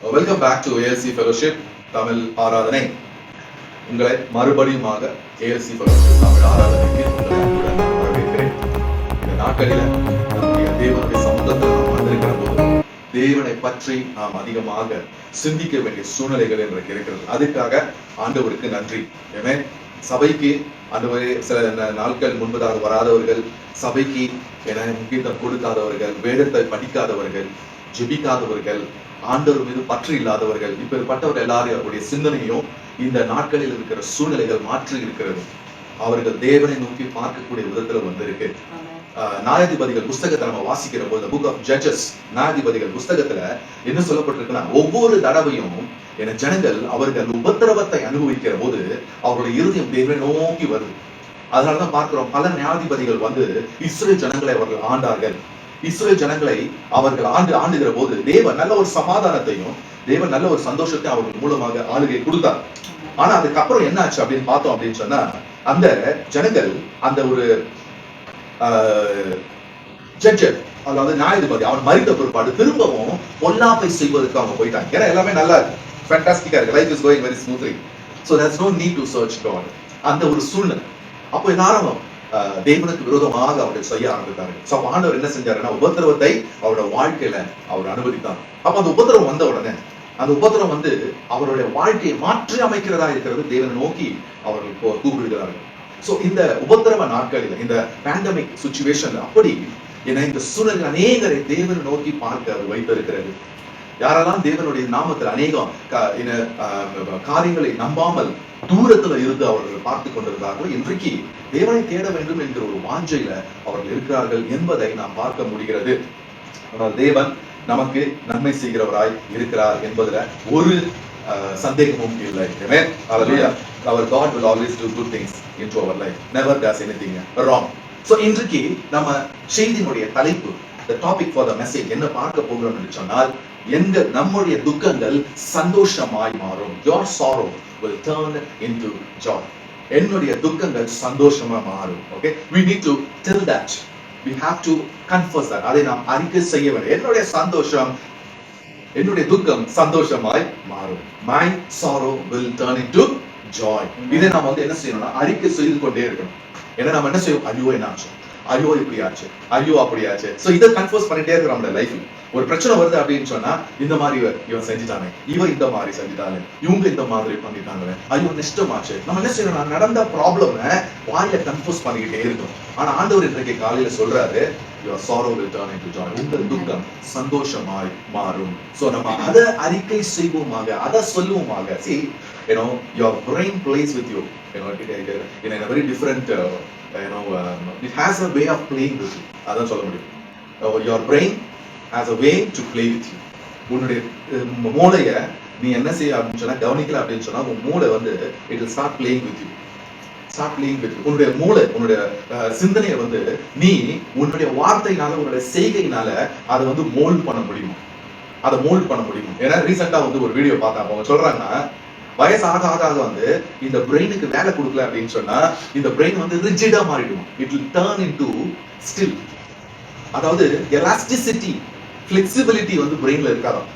Welcome back to ALC fellowship Tamil ஆராதனை. உங்களை மறுபடியுமாக ஏஎல்சி ஃபெலோஷிப் தமிழ் ஆராதனைக்கு உங்களை அன்புடன் நான் வரவேற்கிறேன். இந்த நாட்களில் நம்முடைய தேவனுடைய சமூகத்தில் நாம் வந்திருக்கிற போது தேவனை பற்றி நாம் அதிகமாக சிந்திக்க வேண்டிய சூழ்நிலைகள் இன்றைக்கு இருக்கிறது. அதுக்காக ஆண்டவருக்கு நன்றி. ஏமே சபைக்கு ஆண்டவரே சில நாட்கள் முன்பதாக வராதவர்கள், சபைக்கு என முக்கியத்துவம் கொடுக்காதவர்கள், வேதத்தை படிக்காதவர்கள், ஜெபிக்காதவர்கள், ஆண்டவர் மீது பற்று இல்லாதவர்கள், இப்படிப்பட்டவர் எல்லாரும் அவருடைய சிந்தனையும் இந்த நாட்களில் இருக்கிற சூழ்நிலைகள் மாற்றி இருக்கிறது. அவர்கள் தேவனை நோக்கி பார்க்கக்கூடிய விதத்துல வந்திருக்கு. நியாயாதிபதிகள் புஸ்தகத்தை நம்ம வாசிக்கிற போது புக் ஆஃப் ஜட்ஜஸ், நியாயாதிபதிகள் புஸ்தகத்துல என்ன சொல்லப்பட்டிருக்குன்னா, ஒவ்வொரு தடவையும் என ஜனங்கள் அவர்கள் உபத்திரவத்தை அனுபவிக்கிற போது அவருடைய இருதயம் தேவனை நோக்கி வருது. அதனாலதான் பார்க்கிறோம், பல நியாயாதிபதிகள் வந்து இஸ்ரேல் ஜனங்களை அவர்கள் ஆண்டார்கள். இஸ்ரேல் ஜனங்களை அவர்கள் ஆண்டுகிற போது தேவன் நல்ல ஒரு சமாதானத்தையும் தேவன் நல்ல ஒரு சந்தோஷத்தையும் அவர்கள் மூலமாக ஆளுகை கொடுத்தார். ஆனா அதுக்கப்புறம் என்ன ஆச்சு அப்படின்னு பார்த்தோம் அப்படின்னு சொன்னா, அந்த ஜனங்கள் அந்த ஒரு ஜட்ஜர், அதாவது நியாயாதிபதி, அவன் மறித்த பிற்பாடு திரும்பவும் பொல்லாப்பை செய்வதற்கு அவங்க போயிட்டாங்க. ஏன்னா எல்லாமே நல்லா இருக்கு, ஃபேண்டாஸ்டிக்கா இருக்கு, life is going very smoothly, so there's no need to search God. அந்த ஒரு சூழ்நிலை. அப்போ எல்லாரும் தேவனுக்கு விரோதமாக அவர்கள் செய்ய ஆரம்பித்தார்கள். சோ ஆண்டவர் என்ன செஞ்சாருன்னா, உபத்திரவத்தை அவரோட வாழ்க்கையில அவர் அனுமதித்தார். அப்ப அந்த உபத்திரவம் வந்த உடனே அந்த உபத்திரவம் வந்து அவருடைய வாழ்க்கையை மாற்றி அமைக்கிறதா இருக்கிறது. தேவனை நோக்கி அவர்கள் கூப்பிடுகிறார்கள். சோ இந்த உபத்திரவ நாட்களில், இந்த பேண்டமிக் சிச்சுவேஷன்ல, அப்படி என இந்த சூழல் அநேகரை தேவனை நோக்கி பார்க்க அவர் வைத்திருக்கிறது. யாரெல்லாம் தேவனுடைய நாமத்தில் அநேகம் காரியங்களை நம்பாமல் தூரத்துல இருந்து அவர்கள் பார்த்து கொண்டிருந்தார்களோ, இன்றைக்கு தேவனை தேட வேண்டும் என்கிற ஒரு வாஞ்சையில அவர்கள் இருக்கிறார்கள் என்பதை நாம் பார்க்க முடிகிறது. ஆனால் தேவன் நமக்கு நன்மை செய்கிறவராய் இருக்கிறார் என்பதுல ஒரு சந்தேகமும் இல்லை. Our God will always do good things into our life. Never does anything wrong. So இன்றைக்கு நம்ம செய்தியினுடைய தலைப்பு, the topic for the message என்ன பார்க்க போகிறோம் என்று சொன்னால், நம்முடைய துக்கங்கள் சந்தோஷமாய் மாறும். Your sorrow will turn into joy. என்னுடைய துக்கங்கள் சந்தோஷமா மாறும். Okay, we need to tell that, we have to confess that. அதை நாம் அறிக்கை செய்ய வேண்டும். என்னுடைய துக்கம் சந்தோஷமாய் மாறும். My sorrow will turn into joy. இதை நாம் வந்து என்ன செய்யணும்னா, அறிக்கை செய்து கொண்டே இருக்கணும். ஏன்னா நம்ம என்ன செய்வோம், ஐயோ என்ன ஆச்சு, ஐயோ இப்படி ஆச்சு, ஐயோ அப்படி ஆச்சு. சோ இதை கன்ஃபர்ஸ் பண்ணிட்டே இருக்கிறோம். நம்மளோட லைஃப்ல ஒரு பிரச்சனை வருது அப்படின்னு சொன்னா, இந்த மாதிரி இவன் செஞ்சுட்டானே, இவன் இந்த மாதிரி செஞ்சுட்டாங்க, இவங்க இந்த மாதிரி பண்ணிட்டாங்க, ஐயோ நஷ்டமாச்சு. நம்ம என்ன செய்யணும், நடந்த ப்ராப்ளம் வாயில கன்ஃபர்ஸ் பண்ணிக்கிட்டே இருக்கணும். ஆனா ஆண்டவர் இன்றைக்கு காலையில சொல்றாரு, your sorrow will turn into joy. உங்கள் துக்கம் சந்தோஷமாய் மாறும். சோ நம்ம அதை அறிக்கை செய்வோமாக, அதை சொல்லுவோமாக. See, your brain plays with you, in a very different it has a way of playing with you. அதான் சொல்ல முடியும். Your brain has a way to play with you. உன்னுடைய மூளைய நீ என்ன செய்ய அப்படின்னு சொன்னா, கவனிக்கல அப்படின்னு சொன்னா, உன் மூளை வந்து it will start playing with you. உன்னுடைய மூளை, உன்னுடைய சிந்தனையை வந்து நீ உன்னுடைய வார்த்தையினால, உன்னுடைய செய்கையினால அதை வந்து மோல்ட் பண்ண முடியும். ஏன்னா ரீசெண்டா வந்து ஒரு வீடியோ பார்த்தா, அவங்க சொல்றாங்கன்னா, வயசு ஆக ஆக வந்து இந்த பிரெயினுக்கு வேலை கொடுக்கல அப்படின்னு சொன்னா, இந்த பிரெயின் வந்து ரிஜிடா மாறிடும். It will turn into still. அதாவது எலாஸ்டிசிட்டி, ஃபிளெக்சிபிலிட்டி வந்து பிரெயின்ல இருக்காதான்.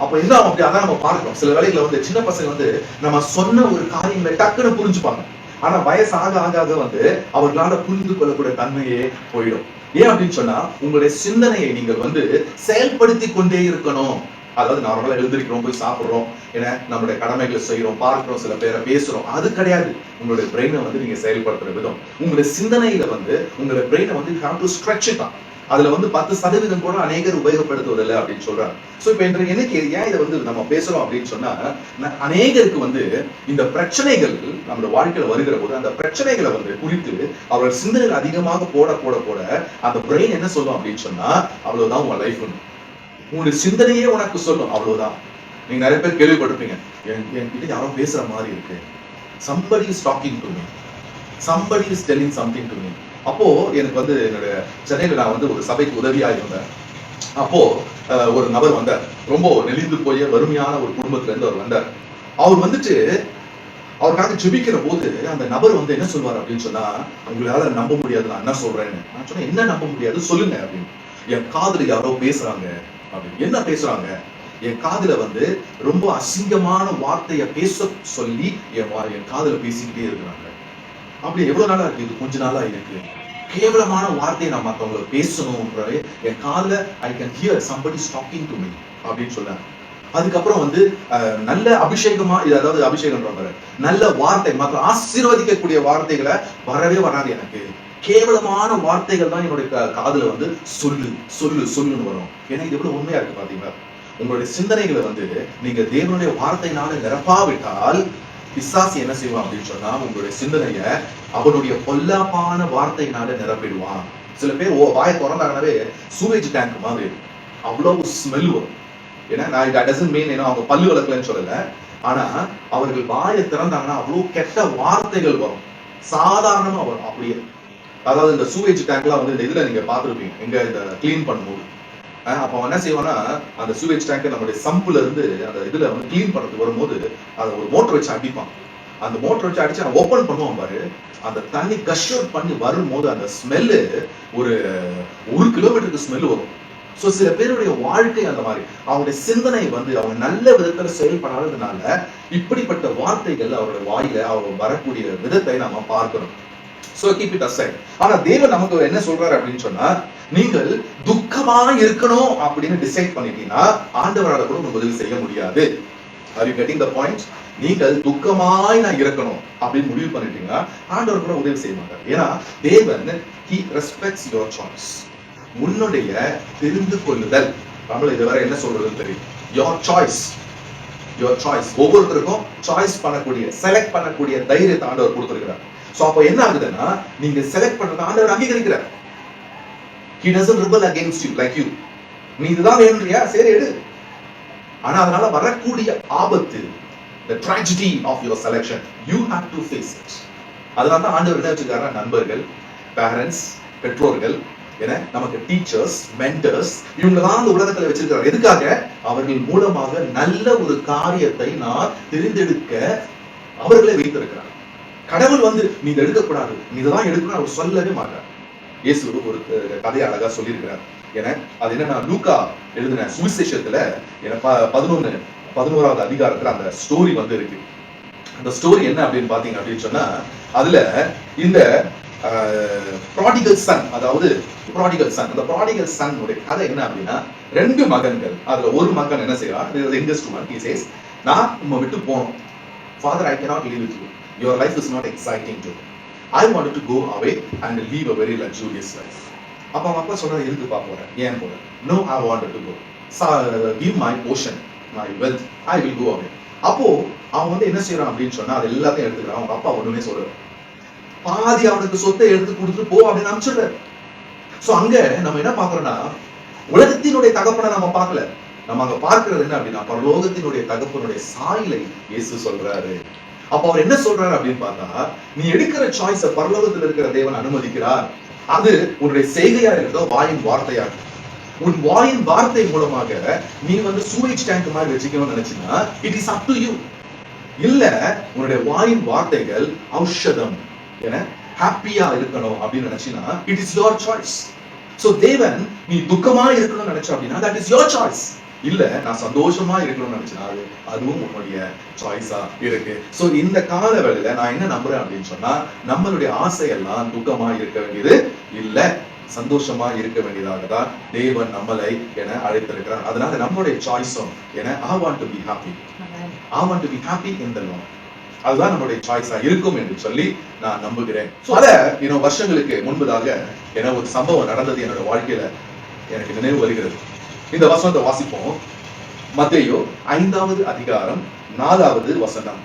அப்ப என்ன அப்படி அதான் நம்ம பார்க்கிறோம். சில வேளையில வந்து சின்ன பசங்க வந்து நம்ம சொன்ன ஒரு காரியங்களை டக்குன்னு புரிஞ்சுப்பாங்க. ஆனா வயசு ஆக ஆக வந்து அவர்களால புரிந்து கொள்ளக்கூடிய தன்மையே போயிடும். ஏன் அப்படின்னு சொன்னா, உங்களுடைய சிந்தனையை நீங்கள் வந்து செயல்படுத்தி கொண்டே இருக்கணும். அதாவது நார்மலா எழுந்திருக்கிறோம், போய் சாப்பிடுறோம், ஏன்னா நம்மளுடைய கடமைகளை செய்யறோம், பார்க்கிறோம், சில பேரை பேசுறோம், அது கிடையாது. உங்களுடைய பிரெயினை வந்து நீங்க செயல்படுத்துற விதம், உங்களுடைய சிந்தனையில வந்து உங்களுடைய பிரெயினை வந்து you have to stretch it up. அதுல வந்து 10% கூட அநேகர் உபயோகப்படுத்துவதில்லை அப்படின்னு சொல்றாங்க. சோ இப்ப இன்னைக்கு ஏன் இதை வந்து நம்ம பேசுறோம் அப்படின்னு சொன்னா, அநேகருக்கு வந்து இந்த பிரச்சனைகள் நம்ம வாழ்க்கையில வருகிற போது, அந்த பிரச்சனைகளை வந்து குறித்து அவர்கள் சிந்தனைகள் அதிகமாக போட போட போட அந்த பிரெயின் என்ன சொல்லும் அப்படின்னு சொன்னா, அவ்வளவுதான் உங்க லைஃப், உங்களுடைய சிந்தனையே உனக்கு சொல்லும், அவ்வளவுதான். நீங்க நிறைய பேர் கேள்விப்பட்டிருப்பீங்க, என்கிட்ட யாரும் பேசுற மாதிரி இருக்கு, somebody is talking to me, somebody is telling something to me. அப்போ எனக்கு வந்து என்னுடைய சென்னையில நான் வந்து ஒரு சபைக்கு உதவியா இருந்தேன். அப்போ ஒரு நபர் வந்தார், ரொம்ப நெளிந்து போய் வறுமையான ஒரு குடும்பத்துல இருந்து அவர் வந்தார். அவர் வந்துட்டு அவருக்காக ஜெபிக்கிற போது அந்த நபர் வந்து என்ன சொல்வார் அப்படின்னு சொன்னா, உங்களால நம்ப முடியாது நான் என்ன சொல்றேன்னு. நான் சொன்னேன், என்ன நம்ப முடியாது சொல்லுங்க அப்படின்னு. என் காதுல யாரோ பேசுறாங்க அப்படின்னு. என்ன பேசுறாங்க? என் காதுல வந்து ரொம்ப அசிங்கமான வார்த்தைய பேச சொல்லி என் காதுல பேசிக்கிட்டே இருக்கிறாங்க. அப்படி எவ்வளவு நாளா இருக்கு? இது கொஞ்ச நாளா இருக்கு. கேவலமான வார்த்தையை நான் மத்தவங்களை பேசணும்ன்ற என் காதுல I can hear somebody is talking to me அப்படின்னு சொன்னாங்க. அதுக்கப்புறம் வந்து நல்ல அபிஷேகமா, அதாவது அபிஷேகம் நல்ல வார்த்தை, மற்ற ஆசீர்வதிக்கக்கூடிய வார்த்தைகளை வரவே வராது எனக்கு. கேவலமான வார்த்தைகள் தான் என்னுடைய காதுல வந்து சொல்லு சொல்லு சொல்லுன்னு வரும். ஏன்னா இது எவ்வளவு உண்மையா இருக்கு பாத்தீங்களா? உங்களுடைய சிந்தனைகளை வந்து நீங்க தேவனுடைய வார்த்தையினால நிரப்பாவிட்டால் பிசாசு என்ன செய்வான் அப்படின்னு சொன்னா, உங்களுடைய சிந்தனைய அவனுடைய பொல்லாப்பான வார்த்தையினால நிரப்பிடுவான். சில பேர் வாயை திறந்தாங்கனாவே சூவேஜ் டேங்க் மாதிரி அவ்வளவு ஸ்மெல் வரும். ஏன்னா நான் டசன்ட் மீன் அவங்க பல்லு வளர்க்கலன்னு சொல்லல, ஆனா அவர்கள் வாயை திறந்தாங்கன்னா அவ்வளவு கெட்ட வார்த்தைகள் வரும், சாதாரணமா வரும் அப்படியே. அதாவது இந்த சூவேஜ் டேங்க்லாம் வந்து இந்த இதுல நீங்க பாத்துருப்பீங்க, எங்க இந்த கிளீன் பண்ணும்போது அப்ப என்ன செய்வான்னா, அந்த சூவேஜ் டேங்க் நம்மளுடைய சம்புல இருந்து அந்த இதுல வந்து கிளீன் பண்றதுக்கு வரும்போது அதை ஒரு மோட்டர் வச்சு அடிப்பான். அந்த மோட்டர் வச்சு அடிச்சு அவன் ஓபன் பண்ணுவான் பாரு, அந்த தண்ணி கஷ் அவுட் பண்ணி வரும்போது அந்த ஸ்மெல்லு ஒரு 1 கிலோமீட்டருக்கு ஸ்மெல் வரும். சோ சில பேருடைய வாழ்க்கை அந்த மாதிரி, அவங்களுடைய சிந்தனை வந்து அவங்க நல்ல விதத்துல செயல்படாததுனால இப்படிப்பட்ட வார்த்தைகள் அவருடைய வாயில அவங்க வரக்கூடிய விதத்தை நாம பார்க்கிறோம். So keep it aside. ஆனா தேவன் நமக்கு என்ன சொல்றாரு அப்படின்னு சொன்னா, நீங்கள் துக்கமா இருக்கணும் அப்படின்னு டிசைட் பண்ணிட்டீங்கன்னா ஆண்டவரால கூட உங்களுக்கு உதவி செய்ய முடியாது. Are you getting the point? நீங்கள் துக்கமாய் நான் இருக்கணும் அப்படின்னு முடிவு பண்ணிட்டீங்கன்னா ஆண்டவர் கூட உதவி செய்ய மாட்டார். ஏன்னா தேவன் he respects your choice. உன்னுடைய தெரிந்து கொள்ளுதல், நம்மள இதுவரை என்ன சொல்றதுன்னு தெரியும், your choice. your choice. ஒவ்வொருத்தருக்கும் சாய்ஸ் பண்ணக்கூடிய, செலக்ட் பண்ணக்கூடிய தைரியத்தை ஆண்டவர் கொடுத்திருக்கிறார். சோ அப்ப என்ன ஆகுதுன்னா, நீங்க செலக்ட் பண்றது ஆண்டவர் அங்கீகரிக்கிறார். He doesn't rebel against you like you. நீ இதுதான் வேணும்றியா, சரி எடு. ஆனா அதனால வரக்கூடிய ஆபத்து, the tragedy of your selection, you have to face it. அதனால தான் ஆண்டவர் என்ன வச்சிருக்காருன்னா, நண்பர்கள், பேரண்ட்ஸ், பெற்றோர்கள், என்ன நமக்கு டீச்சர்ஸ், மென்டர்ஸ், இவங்க தான் அந்த உலகத்துல வச்சிருக்காரு. எதுக்காக? அவர்கள் மூலமாக நல்ல ஒரு காரியத்தை நான் தெரிந்தெடுக்க அவர்களை வைத்திருக்கிறார். கடவுள் வந்து நீ இதை எடுக்கக்கூடாது, நீ இதான் எடுக்கணும் அவர் சொல்லவே மாட்டார். இயேசு ஒரு கதையை அழகா சொல்லியிருக்கிறார். ஏன்னா அது என்னன்னா, லூக்கா எழுதின சுவிசேஷத்துல 11வது அதிகாரத்துல அந்த ஸ்டோரி வந்து இருக்கு. அந்த ஸ்டோரி என்ன அப்படின்னு பாத்தீங்க அப்படின்னு சொன்னா, அதுல இந்த ப்ராடிகல் சன், அதாவது ப்ராடிகல் சன், அந்த ப்ராடிகல் சன் உடைய கதை என்ன அப்படின்னா, 2 மகன்கள். அதுல ஒரு மகன் என்ன செய்யறான், யங்கஸ்ட் ஒன், he says, நான் உம்மை விட்டு போகணும், father I cannot live with you, your life is not exciting to me, I wanted to go away and live a very luxurious life. அப்ப அவங்க அப்பா சொல்றாரு, எதுக்குப்பா போற, ஏன் போற? No, I wanted to go, give my portion, my wealth, I will go away. அப்போ அவன் வந்து என்ன செய்யறான் அப்படின்னு சொன்னா, அது எல்லாத்தையும் எடுத்துக்கிறான். அவங்க அப்பா ஒண்ணுமே சொல்றாரு, பாதி அவனுக்கு சொத்தை எடுத்து கொடுத்துட்டு போ அப்படின்னு அனுப்பிச்சுடுறாரு. சோ அங்க நம்ம என்ன பாக்குறோம்னா, உலகத்தினுடைய தகப்பனை நம்ம பார்க்கல, நம்ம அங்க பார்க்கிறது என்ன அப்படின்னா, பரலோகத்தினுடைய தகப்பனுடைய சாயலை இயேசு சொல்றாரு. அப்ப அவர் என்ன சொல்றாரு அப்படின்னு பார்த்தா, நீ எடுக்கிற சாய்ஸ பரலோகத்தில் இருக்கிற தேவன் அனுமதிக்கிறார். அது உன்னுடைய செய்கையா இருக்கிறதோ வாயின் வார்த்தையா இருக்கு. உன் வாயின் வார்த்தை மூலமாக நீ வந்து சூவேஜ் டேங்க் மாதிரி வச்சுக்கணும்னு நினைச்சீங்கன்னா it is up to you. இல்ல உன்னுடைய வாயின் வார்த்தைகள் ஔஷதம், என்ன ஹாப்பியா இருக்கணும் அப்படின்னு நினைச்சீங்கன்னா it is your choice. So தேவன் நீ துக்கமா இருக்கணும்னு நினைச்சா அப்படின்னா தட் இஸ் யோர் சாய்ஸ். இல்ல நான் சந்தோஷமா இருக்கணும்னு நினைச்சேன்னா அதுவும் உன்னுடைய சாய்ஸா இருக்கு. சோ இந்த கால வேளையில நான் என்ன நம்புறேன் அப்படின்னு சொன்னா, நம்மளுடைய ஆசையெல்லாம் துக்கமா இருக்க வேண்டியது இல்ல, சந்தோஷமா இருக்க வேண்டியதாக தான் தேவன் நம்மளை என அழைத்திருக்கிறார். அதனால நம்மளுடைய சாய்ஸும் என I want to be happy, I want to be happy in the Lord, அதுதான் நம்மளுடைய சாய்ஸா இருக்கும் என்று சொல்லி நான் நம்புகிறேன். பல வருஷங்களுக்கு முன்பதாக என ஒரு சம்பவம் நடந்தது என்னோட வாழ்க்கையில எனக்கு நினைவு வருகிறது. இந்த வசனத்தை வாசிப்போம். மத்தேயு 5வது அதிகாரம் 4வது வசனம்.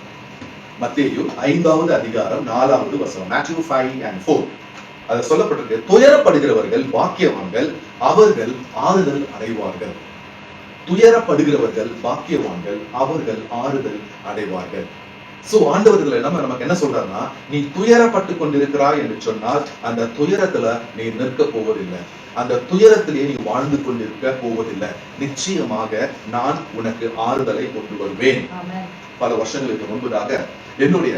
மத்தேயு 5வது அதிகாரம் 4வது வசனம். Matthew 5:4. அது சொல்லப்பட்டிருக்கு, துயரப்படுகிறவர்கள் பாக்கியவான்கள், அவர்கள் ஆறுதல் அடைவார்கள். துயரப்படுகிறவர்கள் பாக்கியவான்கள், அவர்கள் ஆறுதல் அடைவார்கள். சோ ஆண்டவர்கள் நமக்கு என்ன சொல்றாருன்னா, நீ துயரப்பட்டு கொண்டிருக்கிறாய் என்று சொன்னால் அந்த துயரத்துல நீ நிற்க போவதில்லை, அந்த துயரத்திலேயே நீ வாழ்ந்து கொண்டிருக்க போவதில்லை. நிச்சயமாக நான் உனக்கு ஆறுதலை கொண்டு வருவேன். பல வருஷங்களுக்கு முன்பதாக என்னுடைய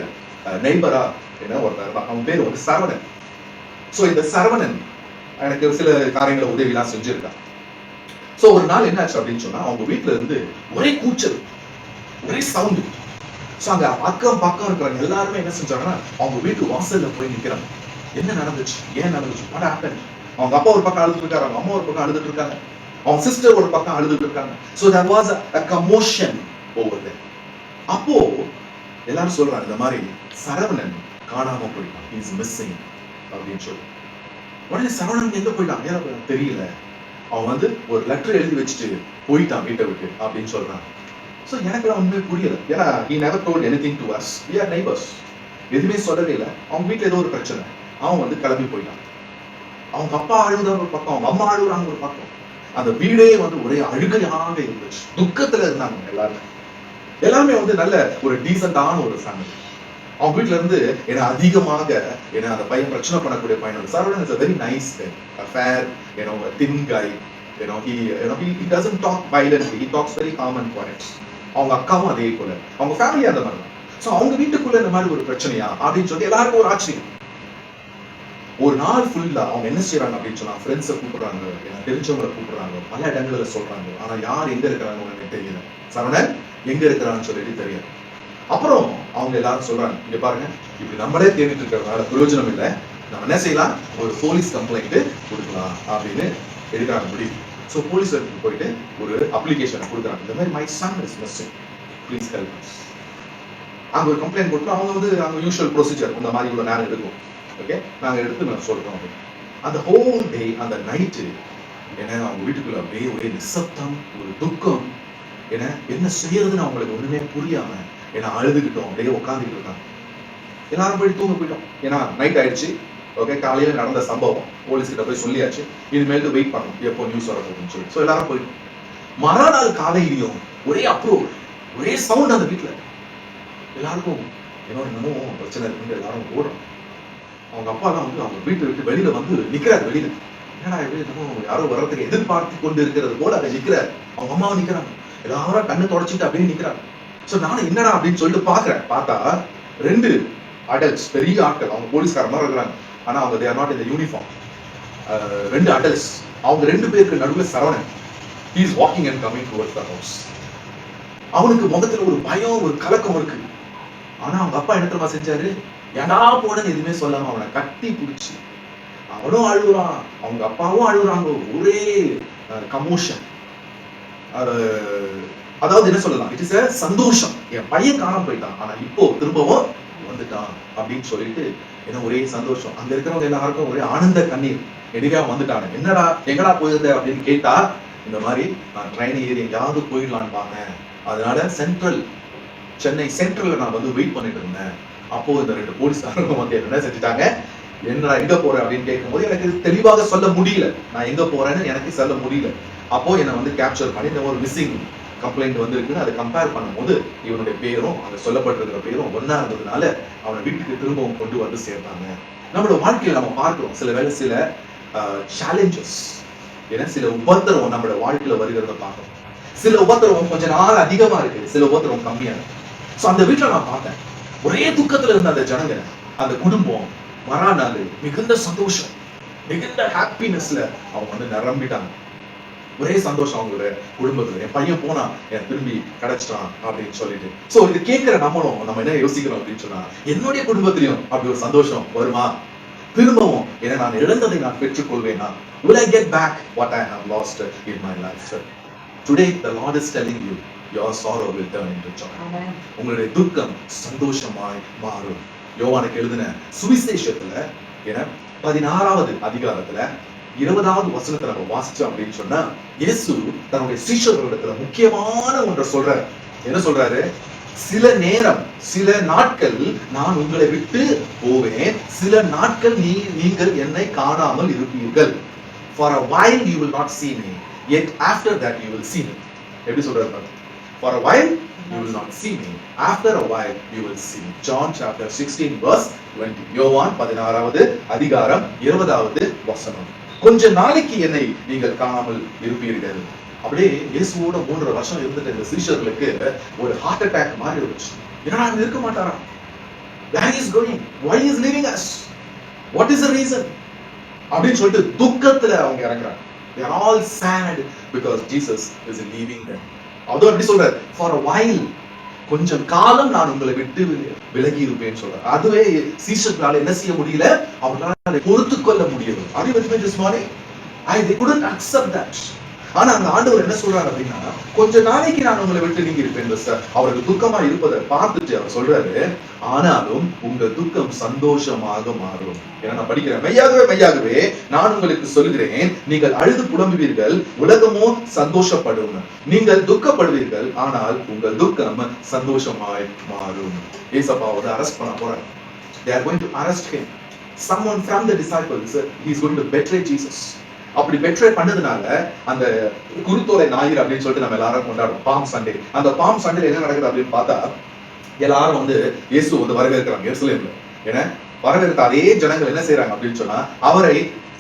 நெய்பரா என்ன ஒருத்தர், அவன் பேர் வந்து சரவணன். சோ இந்த சரவணன் எனக்கு சில காரியங்களை உதவி எல்லாம் செஞ்சிருக்கான். சோ ஒரு நாள் என்ன ஆச்சு அப்படின்னு சொன்னா, அவங்க வீட்டுல இருந்து ஒரே கூச்சல், ஒரே சவுண்ட். சோ அங்க அக்கம் பக்கம் இருக்கிறவங்க எல்லாருமே என்ன செஞ்சாங்கன்னா, அவங்க வீட்டு வாசல்ல போய் நிக்கிறாங்க. என்ன நடந்துச்சு, ஏன் நடந்துச்சு, what happened? அவங்க அப்பா ஒரு பக்கம் அழுதுட்டு இருக்காரு, அவங்க அம்மா ஒரு பக்கம் அழுதுட்டு இருக்காங்க, அவங்க சிஸ்டர் ஒரு பக்கம் அழுதுட்டு இருக்காங்க. So there was a commotion over there. அப்போ எல்லாரும் சொல்றாங்க, இந்த மாதிரி சரவணன் காணாம போயிட்டான், he is missing அப்படின்னு சொல்லி. உடனே சரவணன் எங்க போயிட்டான் எனக்கு தெரியல, அவன் வந்து ஒரு லெட்டர் எழுதி வச்சுட்டு போயிட்டான் வீட்டை விட்டு அப்படின்னு சொல்றாங்க. சோ எனக்கு ஒண்ணுமே புரியல, ஏன்னா he never told anything to us, we are neighbors. எதுவுமே சொல்லவே இல்லை. அவங்க வீட்டுல ஏதோ ஒரு பிரச்சனை, அவன் வந்து கிளம்பி போயிட்டான். அவங்க அப்பா அழுகுறாங்க ஒரு பக்கம், அவங்க அம்மா அழுகுறாங்க ஒரு பக்கம். அந்த வீடே வந்து ஒரே அழுகையாக இருந்துச்சு, துக்கத்துல இருந்தாங்க எல்லாருமே வந்து நல்ல ஒரு டீசென்டான ஒரு ஃபேமிலி. அவங்க வீட்டுல இருந்து என்ன அதிகமாக என்ன அந்த பையன் பிரச்சனை பண்ணக்கூடிய பையன். Saravanan is a very nice guy, a fair, a thin guy. He doesn't talk violently, he talks very calm and quiet. அவங்க அக்காவும் அதே போல, அவங்க ஃபேமிலி அந்த மாதிரி தான். சோ அவங்க வீட்டுக்குள்ள இந்த மாதிரி ஒரு பிரச்சனையா அப்படின்னு சொல்லி எல்லாருக்கும் ஒரு ஆச்சரியம். ஒரு நாள் ஃபுல்லா அவங்க என்ன செய்யறாங்க அப்படின்னு சொன்னா, ஃப்ரெண்ட்ஸை கூப்பிடுறாங்க, எனக்கு தெரிஞ்சவங்களை கூப்பிடுறாங்க, பல இடங்கள்ல சொல்றாங்க. ஆனா யார் எங்க இருக்கிறாங்க எனக்கு தெரியல, சரவணன் எங்க இருக்கிறான்னு சொல்லிட்டு தெரியாது. அப்புறம் அவங்க எல்லாரும் சொல்றாங்க, இங்க பாருங்க, இப்படி நம்மளே தேடிட்டு இருக்கிறதுனால பிரயோஜனம் இல்லை, நம்ம என்ன செய்யலாம், ஒரு போலீஸ் கம்ப்ளைண்ட் கொடுக்கலாம் அப்படின்னு எடுக்கிறாங்க முடிவு. ஸோ போலீஸ் போயிட்டு ஒரு அப்ளிகேஷன் கொடுக்குறாங்க, இந்த மாதிரி my son is missing, please help us. அங்க ஒரு கம்ப்ளைண்ட் கொடுத்து அவங்க வந்து அங்க யூஷுவல் ப்ரொசீஜர், இந்த மாதிரி இவ்வளவு நேரம் எடுக்கும், ஓகே நாங்க எடுத்து நான் சொல்றோம். அந்த ஹோல் டே, அந்த நைட்டு ஏன்னா அவங்க வீட்டுக்குள்ள அப்படியே ஒரே நிசப்தம், ஒரு துக்கம். ஏன்னா என்ன செய்யறதுன்னு அவங்களுக்கு ஒண்ணுமே புரியாம ஏன்னா அழுதுகிட்டோம், அப்படியே உட்காந்துக்கிட்டு இருக்காங்க. எல்லாரும் போய் தூங்க போயிட்டோம், ஏன்னா நைட் ஆயிடுச்சு. ஓகே, காலையில நடந்த சம்பவம் போலீஸ் கிட்ட போய் சொல்லியாச்சு, இனிமேல் வெயிட் பண்ணணும் எப்போ நியூஸ் வரப்போகுதுன்னு சொல்லி. ஸோ எல்லாரும் போயிட்டோம். மறுநாள் காலையிலையும் ஒரே அப்ரூவ், ஒரே சவுண்ட் அந்த வீட்டுல. எல்லாருக்கும் என்னமோ பிரச்சனை இருக்குன்னு எல்லாரும் ஓடுறோம். அவங்க அப்பா தான் வந்து அவங்க வீட்டை விட்டு வெளியில வந்து நிக்கிறாரு. வெளியில என்னடா இது, யாரோ வர்றதுக்கு எதிர்பார்த்து கொண்டு இருக்கிறது போல அதை நிக்கிறாரு. அவங்க அம்மாவும் நிக்கிறாங்க, எல்லாரும் கண்ணு தொடச்சிட்டு அப்படியே நிக்கிறாங்க. சோ நானும் என்னடா அப்படின்னு சொல்லிட்டு பாக்குறேன். பார்த்தா 2 அடல்ட்ஸ், பெரிய ஆட்கள், அவங்க போலீஸ்கார மாதிரி இருக்கிறாங்க. ஆனா அவங்க they are not in the uniform. 2 adults, அவங்க 2 பேருக்கு நடுவுல Saravanan, he is walking and coming towards the house. அவனுக்கு முகத்துல ஒரு பயம், ஒரு கலக்கம் இருக்கு. ஆனா அவங்க அப்பா என்ன தெரியுமா செஞ்சாரு, ஏடா போனன்னு எதுவுமே சொல்லாம அவனை கட்டி பிடிச்சி, அவனும் அழுகுறான், அவங்க அப்பாவும் அழுகுறாங்க, ஒரே கமோஷன். அதாவது என்ன சொல்லலாம், இட் இஸ் a சந்தோஷம், என் பையன் காணாம போயிட்டான் ஆனா இப்போ திரும்பவும் வந்துட்டான் அப்படின்னு சொல்லிட்டு என்ன ஒரே சந்தோஷம். அங்க இருக்கிறவங்க எல்லாருக்கும் ஒரே ஆனந்த கண்ணீர். எடிகா வந்துட்டாங்க, என்னடா எங்கடா போயிருந்த அப்படின்னு கேட்டா, இந்த மாதிரி நான் ட்ரெயின் ஏறி எங்கேயாவது போயிடலான்னு பார்த்தேன், அதனால சென்னை சென்ட்ரல்ல நான் வந்து வெயிட் பண்ணிட்டு இருந்தேன். அப்போ இந்த 2 போலீஸ்காரங்க வந்து என்ன செஞ்சுட்டாங்க, என்னடா எங்க போறேன் அப்படின்னு கேட்கும்போது எனக்கு தெளிவாக சொல்ல முடியல, நான் எங்க போறேன்னு எனக்கு சொல்ல முடியல. அப்போ என்னை வந்து கேப்சர் பண்ணி இந்த ஒரு மிஸ்ஸிங் கம்ப்ளைண்ட் வந்து இருக்குன்னு அதை கம்பேர் பண்ணும்போது இவனுடைய பேரும் அங்க சொல்லப்பட்டிருக்கிற பேரும் ஒன்னா இருந்ததுனால அவனை வீட்டுக்கு திரும்பவும் கொண்டு வந்து சேர்த்தாங்க. நம்மளோட வாழ்க்கையில நம்ம பார்க்கிறோம், சில வேளை சில சேலஞ்சஸ், ஏன்னா சில உபத்திரவம் நம்மளோட வாழ்க்கையில வருகிறத பார்க்கிறோம். சில உபத்திரவம் கொஞ்ச நாள் அதிகமா இருக்கு, சில உபத்திரவம் கம்மியா இருக்கு. சோ அந்த வீட்டுல நான் பார்த்தேன், ஒரே துக்கத்துல இருந்த அந்த ஜனங்க, அந்த குடும்பம் மறாநாள் மிகுந்த சந்தோஷம், மிகுந்த ஹாப்பினஸ்ல அவங்க வந்து நிரம்பிட்டாங்க. ஒரே சந்தோஷம் அவங்களோட குடும்பத்துல, என் பையன் போனா என் திரும்பி கிடைச்சிட்டான் அப்படின்னு சொல்லிட்டு. சோ இது கேட்கிற நம்ம என்ன யோசிக்கிறோம் அப்படின்னு சொன்னா, என்னுடைய குடும்பத்திலையும் அப்படி ஒரு சந்தோஷம் வருமா திரும்பவும், ஏன்னா நான் இழந்ததை நான் பெற்றுக் கொள்வேனா, will I get back what I have lost in my life? Today the Lord is telling you, your sorrow will turn into joy. உங்களுடைய துக்கம் சந்தோஷமாய் மாறும். யோவானுக்கு எழுதின சுவிசேஷத்துல 16வது அதிகாரத்துல 20வது வசனத்தை நம்ம வாசிச்சோம் அப்படின்னு சொன்னா, இயேசு தன்னுடைய சீஷர்களிடத்துல முக்கியமான ஒன்றை சொல்றாரு. என்ன சொல்றாரு, சில நேரம், சில நாட்கள் நான் உங்களை விட்டு போவேன், சில நாட்கள் நீங்கள் என்னை காணாமல் இருப்பீர்கள். For a while you will not see me, yet after that you will see me. எப்படி சொல்றாரு? For a while you will not see me, after a while you will see me. John chapter 16 verse 20. யோவான் 16வது அதிகாரம் 20வது வசனம். கொஞ்ச நாளைக்கு என்னை நீங்கள் காணாமல் இருப்பீர்கள். அப்படியே இயேசுவோட 3 வருஷம் இருந்துட்டு இந்த சீஷர்களுக்கு ஒரு ஹார்ட் அட்டாக் மாதிரி இருந்துச்சு. என்னடா அங்க இருக்க மாட்டாரா? Where is going? Why is leaving us? What is the reason? அப்படின்னு சொல்லிட்டு துக்கத்துல அவங்க இறங்குறாங்க. They are all sad because Jesus is leaving them. அதுவும் எப்படி சொல்றாரு? For a while, கொஞ்சம் காலம் நான் உங்களை விட்டு விலகி இருப்பேன்னு சொல்றாரு. அதுவே சீஷர்களால என்ன செய்ய முடியல, அவர்களால பொறுத்து கொள்ள முடியல. Are you with me this morning? They couldn't accept that. ஆனா அந்த ஆண்டவர் என்ன சொல்றாரு அப்படின்னா, கொஞ்ச நாளைக்கு நான் உங்களை விட்டு நீங்க இருப்பேன் சார். அவருக்கு துக்கமா இருப்பதை பார்த்துட்டு அவர் சொல்றாரு, ஆனாலும் உங்க துக்கம் சந்தோஷமாக மாறும். ஏன்னா நான் படிக்கிறேன், மெய்யாகவே மெய்யாகவே நான் உங்களுக்கு சொல்கிறேன், நீங்கள் அழுது புலம்புவீர்கள், உலகமோ சந்தோஷப்படும். நீங்கள் துக்கப்படுவீர்கள், ஆனால் உங்கள் துக்கம் சந்தோஷமாய் மாறும். ஏசப்பா வந்து அரெஸ்ட் பண்ண போறாங்க. They are going to arrest him. Someone from the disciples, he is going to betray Jesus. அப்படி பெட்ரே பண்ணதுனால அந்த குருத்தோலை ஞாயிறு அப்படின்னு சொல்லிட்டு நம்ம எல்லாரும் கொண்டாடுறோம், பாம் சண்டே. அந்த பாம் சண்டேல என்ன நடக்குது அப்படின்னு பார்த்தா, எல்லாரும் வந்து இயேசு வந்து வரவேற்கிறாங்க எருசலேம்ல. ஏன்னா வரவேற்க அதே ஜனங்கள் என்ன செய்யறாங்க அப்படின்னு சொன்னா, அவரை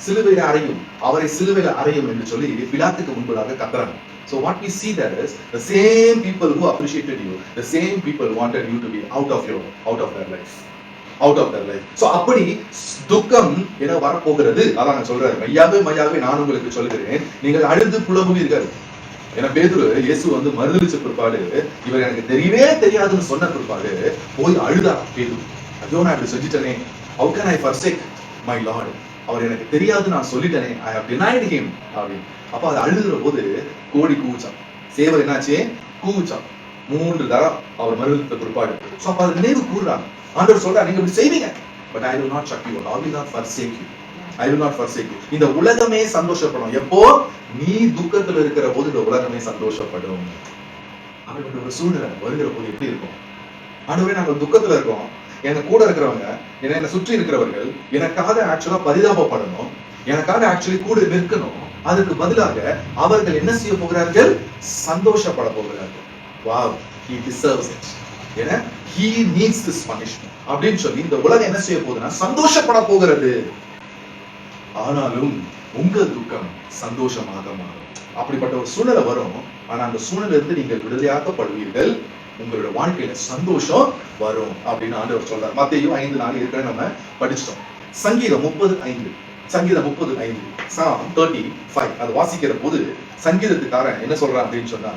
சிலுவையில அறையும் என்று சொல்லி பிலாத்துக்கு முன்பதாக கத்துறாங்க. So what we see there is the same people who appreciated you, the same people wanted you to be out of their life. So அப்படி துக்கம் என வரப்போகிறது. அதான் சொல்றாரு, மையாவே நான் உங்களுக்கு சொல்லுகிறேன், நீங்கள் அழுது புலம்புவீர்கள். ஏன்னா பேதுரு இயேசு வந்து மறுதலிச்ச பிற்பாடு, இவர் எனக்கு தெரியவே தெரியாதுன்னு சொன்ன பிற்பாடு போய் அழுதார் பேதுரு. ஐயோ நான் இப்படி செஞ்சுட்டேனே, how can I forsake my Lord? அவர் எனக்கு தெரியாது நான் சொல்லிட்டேனே, I have denied him அப்படின்னு. அப்ப அது அழுதுற போது கோழி கூச்சான், சேவல் என்னாச்சு கூச்சான் 3 தரம் அவர் மறுதலித்த பிற்பாடு. சோ அப்ப அது நினைவு கூறுறாங்க. ஆண்டவர் சொல்றார், நீங்க இப்படி செய்வீங்க, but I will not chuck you, I will not forsake you. I will not forsake you. இந்த உலகமே சந்தோஷப்படும். எப்போ நீ துக்கத்துல இருக்கிற போது இந்த உலகமே சந்தோஷப்படும். அப்படிப்பட்ட ஒரு சூழ்நிலை வருகிற போது எப்படி இருக்கும்? ஆண்டவரே நாங்கள் துக்கத்துல இருக்கோம், எங்க கூட இருக்கிறவங்க, என்னை சுற்றி இருக்கிறவர்கள் எனக்காக ஆக்சுவலா பரிதாபப்படணும், எனக்காக ஆக்சுவலி கூட நிற்கணும். அதுக்கு பதிலாக அவர்கள் என்ன செய்ய போகிறார்கள்? சந்தோஷப்பட போகிறார்கள். Wow, he deserves it. ஏன்னா he needs this punishment அப்படின்னு சொல்லி இந்த உலகம் என்ன செய்ய போகுதுன்னா சந்தோஷப்பட போகிறது. ஆனாலும் உங்க துக்கம் சந்தோஷமாக மாறும். அப்படிப்பட்ட ஒரு சூழ்நிலை வரும். ஆனா அந்த சூழ்நிலை இருந்து நீங்கள் விடுதலையாக்கப்படுவீர்கள், உங்களுடைய வாழ்க்கையில சந்தோஷம் வரும் அப்படின்னு ஆண்டவர் சொல்றார். மத்தேயு 5:4 ஏற்கனவே நம்ம படிச்சிட்டோம். சங்கீதம் 30:5 Psalm 35 அது வாசிக்கிற போது சங்கீதத்துக்காரன் என்ன சொல்றான் அப்படின்னு சொன்னா,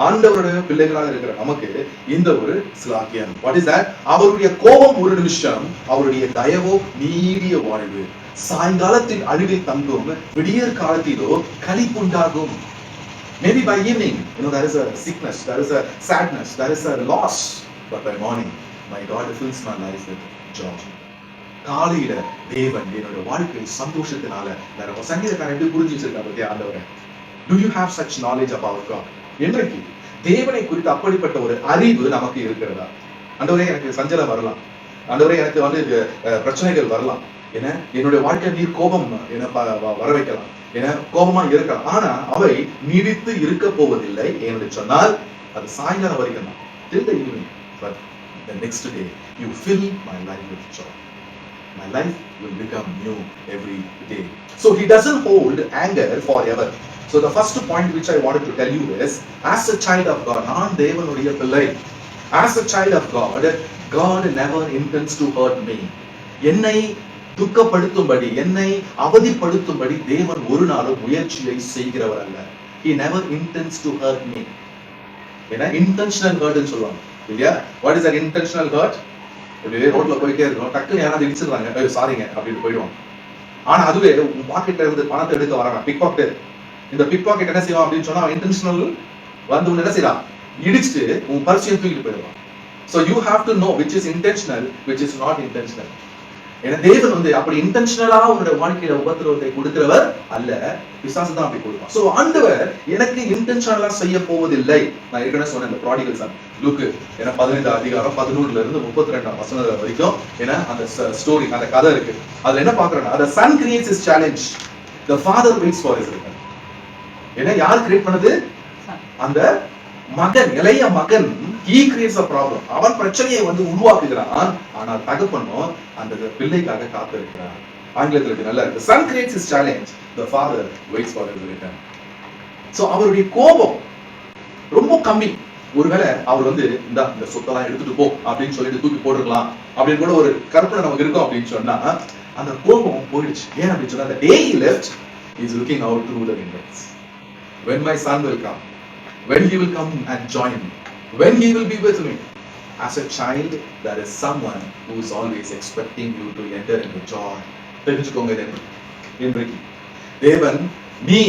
ஆண்டவருடைய பிள்ளைகளாக இருக்கிற நமக்கு இந்த ஒரு சிலாக்கியம். What is that? அவருடைய கோபம் ஒரு நிமிஷம், அவருடைய தயவோ நீடிய வாழ்வு. சாயங்காலத்தில் அழிவில் தங்கும், விடியற் காலத்திலோ களிப்புண்டாகும். Maybe by evening, there is a sickness, there is a sadness, there is a loss, but by morning, my God fills my life with joy. காலையில தேவன் என்னோட வாழ்க்கை சந்தோஷத்தினால சங்கீதக்காரன் எப்படி புரிஞ்சு வச்சிருக்கா பத்தியா ஆண்டவரே? Do you have such knowledge about God? இன்றைக்கு தேவனை குறித்து அப்படிப்பட்ட ஒரு அறிவு நமக்கு இருக்கிறதா? ஆண்டவரே எனக்கு சஞ்சலம் வரலாம், ஆண்டவரே எனக்கு வந்து பிரச்சனைகள் வரலாம், ஏன்னா என்னுடைய வாழ்க்கை நீர் கோபம் என்ன வர வைக்கலாம், ஏன்னா கோபமா இருக்கலாம், ஆனா அவை நீடித்து இருக்க போவதில்லை என்று சொன்னால் அது சாயங்காலம் வரைக்கும் தான், till the evening, but the next day you fill my life with joy. My life will become new every day. So he doesn't hold anger forever. So the first point which I wanted to tell you is, as a child of God, நான் தேவனுடைய பிள்ளை. As a child of God, God never intends to hurt me. என்னை துக்கப்படுத்தும்படி, என்னை அவதிப்படுத்தும்படி தேவன் ஒரு நாளும் முயற்சியை செய்கிறவர் அல்ல. He never intends to hurt me. ஏன்னா intentional hurt ன்னு சொல்லுவாங்க இல்லையா? What is that intentional hurt? அப்படியே ரோட்ல போயிட்டே இருக்கோம், டக்குன்னு யாராவது இடிச்சிடுறாங்க, சாரிங்க அப்படின்னு போயிடுவாங்க. ஆனா அதுவே உன் பாக்கெட்ல இருந்து பணத்தை எடுக்க வராங்க பிக் பாக்கெட். இந்த பிக் பாக்கெட் என்ன செய்வான் அப்படின்னு சொன்னா, இன்டென்ஷனல் வந்து உன்ன என்ன செய்யறான், இடிச்சுட்டு உன் பர்ஸையும் தூக்கிட்டு போயிடுவான். So you have to know which is intentional, which is not intentional. ஏன்னா தேவன் வந்து அப்படி இன்டென்ஷனலா உன்னோட வாழ்க்கையில உபத்திரவத்தை கொடுக்கிறவர் அல்ல, பிசாசு தான் அப்படி கொடுப்பான். சோ ஆண்டவர் எனக்கு இன்டென்ஷனலா செய்ய போவதில்லை. நான் ஏற்கனவே சொன்னேன் இந்த ப்ராடிகல் சன் லூக்கு 15:11-32 வரைக்கும் ஏன்னா அந்த ஸ்டோரி, அந்த கதை இருக்கு. அதுல என்ன பாக்குறேன்னா, the son creates his challenge, the father waits for his return. ஏன்னா யார் கிரியேட் பண்ணது? அந்த மகன், இளைய மகன், he creates a problem. அவன் பிரச்சனையை வந்து உருவாக்குகிறான், ஆனால் தகப்பனும் அந்த பிள்ளைக்காக காத்திருக்கிறான். ஆங்கிலத்தில் நல்லா இருக்கு, son creates his challenge, the father waits for his return. So அவருடைய கோபம் ரொம்ப கம்மி. ஒருவேளை அவர் வந்து இந்த சொத்தெல்லாம் எடுத்துட்டு போ அப்படின்னு சொல்லிட்டு தூக்கி போட்டுக்கலாம் அப்படின்னு கூட ஒரு கற்பனை நமக்கு இருக்கும் அப்படின்னு சொன்னா, அந்த கோபம் போயிடுச்சு. ஏன் அப்படின்னு சொன்னா, the day he left, is looking out through the windows. When my son will come, when he will come and join me, when he will be with me. As a child, there is someone who is always expecting you to enter into joy. தெரிஞ்சுக்கோங்க இன்றைக்கு தேவன் நீ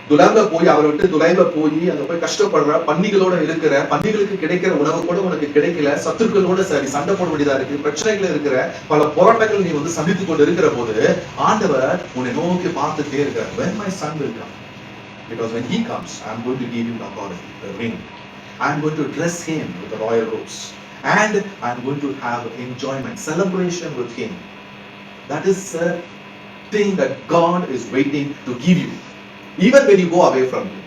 துலாம்ல போய் அவரை விட்டு துலாய்ல போய் அங்க போய் கஷ்டப்படுற பன்னிகளோட இருக்கிற பன்னிகளுக்கு கிடைக்கிற உணவு கூட உனக்கு கிடைக்கல, சத்துருக்களோட சரி சண்டை போட வேண்டியதா இருக்கு, பிரச்சனைகள் இருக்கிற பல போராட்டங்கள் நீ வந்து சந்தித்துக் கொண்டு இருக்கிற போது ஆண்டவர் உன்னை நோக்கி பார்த்துட்டே இருக்கிறார். When my son will come, because when he comes, I am going to give him the authority, the ring. I am going to dress him with the royal robes, and I am going to have enjoyment, celebration with him. That is a thing that God is waiting to give you, even when you go away from him.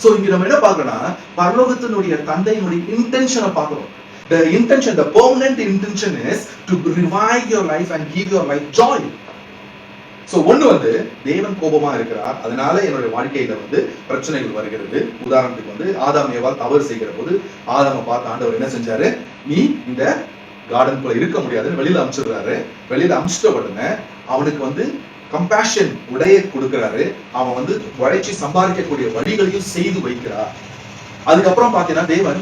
So இங்க நம்ம என்ன பார்க்கறோம்னா பரலோகத்தினுடைய தந்தையினுடைய இன்டென்ஷனை பார்க்கிறோம். The intention, the permanent intention is to revive your life and give your life joy. So ஒண்ணு வந்து தேவன் கோபமா இருக்கிறார், அதனால என்னுடைய வாழ்க்கையில வந்து பிரச்சனைகள் வருகிறது. உதாரணத்துக்கு வந்து ஆதாம் ஏவாள் தவறு செய்கிற போது ஆதாமை பார்த்து ஆண்டவர் என்ன செஞ்சாரு, நீ இந்த கார்டன் குள்ள இருக்க முடியாதுன்னு வெளியில அனுப்பிச்சிடுறாரு. வெளியில அனுப்பிச்சிட்ட உடனே அவனுக்கு வந்து கம்பேஷன் உடைய கொடுக்கிறாரு. அவன் வந்து உழைச்சி சம்பாதிக்கக்கூடிய வழிகளையும் செய்து வைக்கிறார். அதுக்கப்புறம் பாத்தீங்கன்னா தேவன்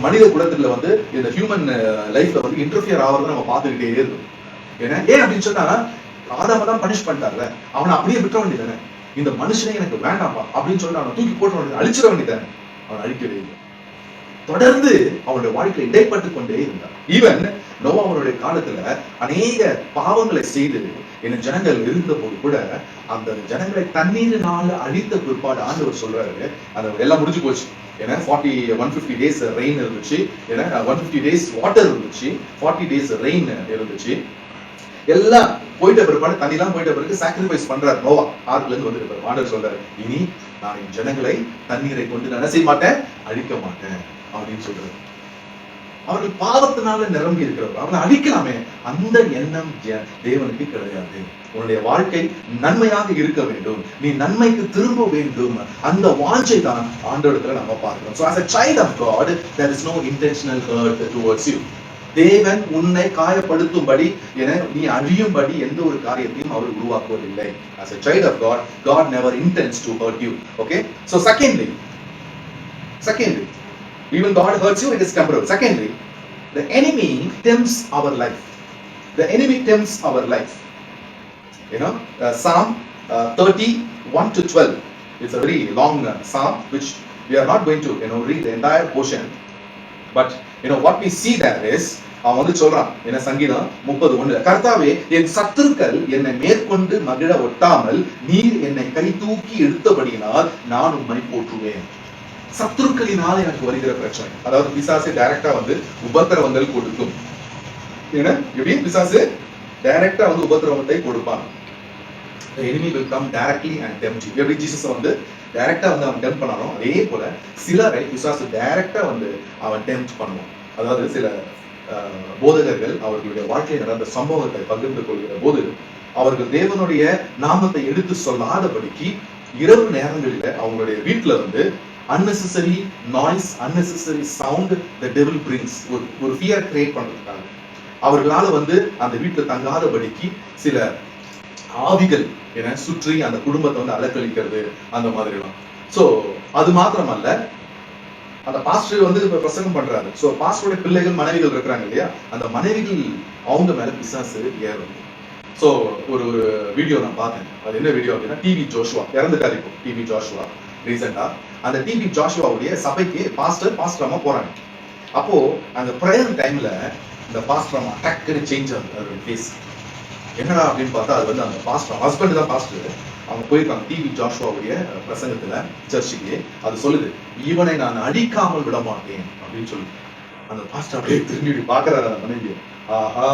மனித குலத்துல வந்து இந்த ஹியூமன் லைஃப்ல வந்து இன்டர்ஃபியர் ஆகிறத நம்ம பார்த்துக்கிட்டே இருக்கோம். ஏன் அப்படின்னு சொன்னா ஆதாம தான் பனிஷ் பண்ணிட்டார்ல, அவனை அப்படியே விட்டுற வேண்டியதானே, இந்த மனுஷனே எனக்கு வேண்டாம்பா அப்படின்னு சொல்லிட்டு அவனை தூக்கி போட்டு அழிச்சிட வேண்டியதானே, அவன் அழிக்கவே இல்லை. தொடர்ந்து அவனுடைய வாழ்க்கையை இடைப்பட்டு கொண்டே இருந்தார். ஈவன் நோவா அவனுடைய காலத்துல அநேக பாவங்களை செய்து என்ன ஜனங்கள் இருந்த போது கூட அந்த ஜனங்களை தண்ணீரினால அழித்த பிற்பாடு ஆண்டவர் சொல்றாரு, அந்த எல்லாம் முடிஞ்சு போச்சு. ஏன்னா 150 டேஸ் ரெயின் இருந்துச்சு, ஏன்னா 150 டேஸ் வாட்டர் இருந்துச்சு, 40 டேஸ் ரெயின் இருந்துச்சு. எல்லாம் போயிட்ட பிற்பாடு தண்ணி எல்லாம் போயிட்ட பிறகு சாக்ரிஃபைஸ் பண்றாரு நோவா, ஆறுல இருந்து வந்து ஆண்டவர் சொல்றாரு, இனி நான் என் ஜனங்களை தண்ணீரை கொண்டு நான் செய்ய மாட்டேன், அழிக்க மாட்டேன் அப்படின்னு சொல்றாரு. அவர்கள் பாவத்தினால நிரம்பி இருக்கிறவர், அவர்களை அழிக்கலாமே, அந்த எண்ணம் தேவனுக்கு கிடையாது. உன்னுடைய வாழ்க்கை நன்மையாக இருக்க வேண்டும், நீ நன்மைக்கு திரும்ப வேண்டும், அந்த வாஞ்சை தான் ஆண்டவரிடத்துல நம்ம பார்க்கிறோம். So as a child of God, there is no intentional hurt towards you. தேவன் உன்னை காயப்படுத்தும்படி என நீ அழியும்படி எந்த ஒரு காரியத்தையும் அவர் உருவாக்குவதில்லை. As a child of God, God never intends to hurt you. Okay? So secondly, even God hurts you, it is temporary. Secondly, the enemy tempts our life. The enemy tempts our life. You know, Psalm 31 to 12. It's a very long psalm, which we are not going to, read the entire portion. But, what we see there is, அவன் வந்து சொல்றான், என்ன சங்கீதம் 30:1, கர்த்தாவே என் சத்துருக்கள் என்னை மேற்கொண்டு மகிழ ஒட்டாமல் நீர் என்னை கை தூக்கி எடுத்தபடியினால் நான் உம்மை போற்றுவேன். சத்துருக்களினால எனக்கு வருகிற பிரச்சனை, அதாவது பிசாசு டைரக்டா வந்து உபத்திரவங்கள் கொடுக்கும். ஏன்னா எப்படி பிசாசு டைரக்டா வந்து உபத்திரவத்தை கொடுப்பான். The enemy will come directly and tempt you. எப்படி ஜீசஸ் வந்து டைரக்டா வந்து அவன் டெம்ப்ட் பண்ணானோ, அதே போல சிலரை பிசாசு டைரக்டா வந்து அவன் டெம்ப்ட் பண்ணுவான். அதாவது சில போதகர்கள் அவர்களுடைய வாழ்க்கையில் நடந்த சம்பவத்தை பகிர்ந்து கொள்கிற போது அவர்கள் தேவனுடைய நாமத்தை எடுத்து சொல்லாதபடிக்கு இரவு நேரங்களில அவங்களுடைய வீட்டுல வந்து unnecessary noise, unnecessary sound the devil brings, ஒரு fear create பண்றதுக்காக அவர்களால வந்து அந்த வீட்டுல தங்காதபடிக்கு சில ஆவிகள் என சுற்றி அந்த குடும்பத்தை வந்து அலக்களிக்கிறது, அந்த மாதிரி எல்லாம். சோ அது மாத்திரமல்ல, அந்த பாஸ்டர் வந்து பிரசங்கம் பண்றாரு. சோ பாஸ்டருடைய பிள்ளைகள் மனைவிகள் இருக்கிறாங்க இல்லையா, அந்த மனைவிகள் அவங்க மேல பிசாசு ஏறும். சோ ஒரு வீடியோ நான் பார்த்தேன். அது என்ன வீடியோ அப்படின்னா, டிவி ஜோஷுவா இறந்துட்டாரு இப்போ, டிவி ஜோஷுவா ரீசெண்டா. அந்த டிவி ஜோஷுவாவுடைய சபைக்கு பாஸ்டர் அம்மா போறாங்க. அப்போ அந்த பிரேயர் டைம்ல இந்த பாஸ்டர் அம்மா டக்குன்னு சேஞ்ச் ஆகுது ஃபேஸ். என்னடா அப்படின்னு பார்த்தா அது வந்து அந்த பாஸ்டர் ஹஸ்பண்ட் தான் பாஸ்டர். அவங்க போயிருக்காங்க டிவி ஜோஷுவாவுடைய பிரசங்கத்துல சர்ச்சுக்கு. அது சொல்லுது, இவனை நான் அடிக்காமல் விட மாட்டேன் அப்படின்னு சொல்லி. அந்த பாஸ்டர் அப்படியே திரும்பி பாக்குறாரு அந்த மனைவியை, ஆஹா